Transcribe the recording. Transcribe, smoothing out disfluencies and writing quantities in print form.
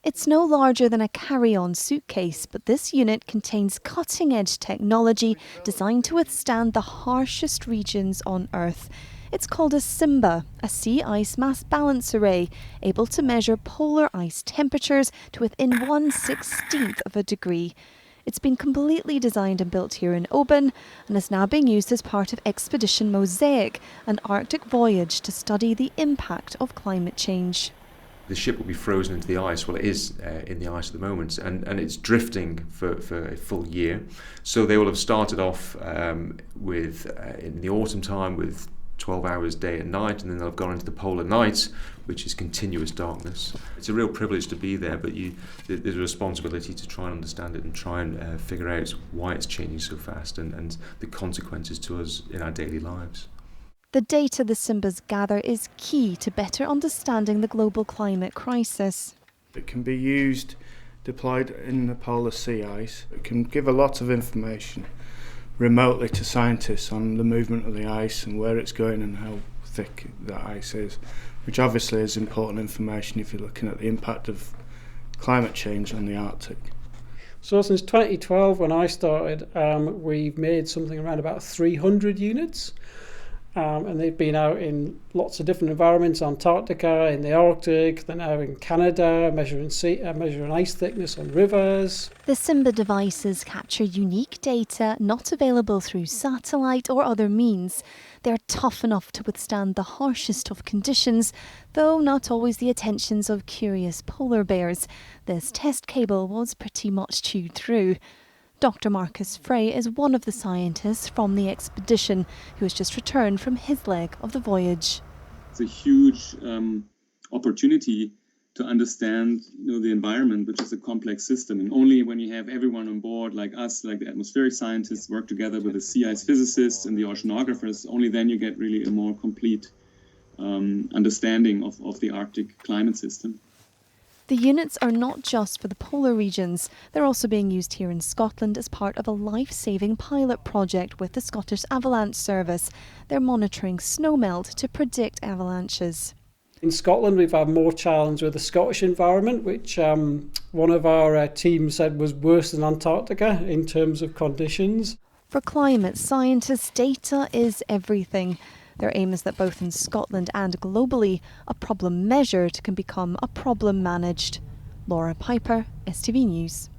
It's no larger than a carry-on suitcase, but this unit contains cutting-edge technology designed to withstand the harshest regions on Earth. It's called a SIMBA, a sea ice mass balance array, able to measure polar ice temperatures to within 1/16th of a degree. It's been completely designed and built here in Oban and is now being used as part of Expedition MOSAiC, an Arctic voyage to study the impact of climate change. The ship will be frozen into the ice. Well, it is in the ice at the moment, and it's drifting for a full year. So they will have started off in the autumn time with 12 hours day and night, and then they'll have gone into the polar night, which is continuous darkness. It's a real privilege to be there, but there's a responsibility to try and understand it and try and figure out why it's changing so fast and the consequences to us in our daily lives. The data the SIMBAs gather is key to better understanding the global climate crisis. It can be used, deployed in the polar sea ice. It can give a lot of information remotely to scientists on the movement of the ice and where it's going and how thick that ice is, which obviously is important information if you're looking at the impact of climate change on the Arctic. So since 2012, when I started, we've made something around about 300 units. And they've been out in lots of different environments, Antarctica, in the Arctic, they're now in Canada, measuring ice thickness on rivers. The SIMBA devices capture unique data not available through satellite or other means. They're tough enough to withstand the harshest of conditions, though not always the attentions of curious polar bears. This test cable was pretty much chewed through. Dr. Marcus Frey is one of the scientists from the expedition who has just returned from his leg of the voyage. It's a huge opportunity to understand the environment, which is a complex system. And only when you have everyone on board, like us, like the atmospheric scientists, work together with the sea ice physicists and the oceanographers, only then you get really a more complete understanding of the Arctic climate system. The units are not just for the polar regions. They're also being used here in Scotland as part of a life-saving pilot project with the Scottish Avalanche Service. They're monitoring snowmelt to predict avalanches. In Scotland, we've had more challenge with the Scottish environment, which one of our teams said was worse than Antarctica in terms of conditions. For climate scientists, data is everything. Their aim is that both in Scotland and globally, a problem measured can become a problem managed. Laura Piper, STV News.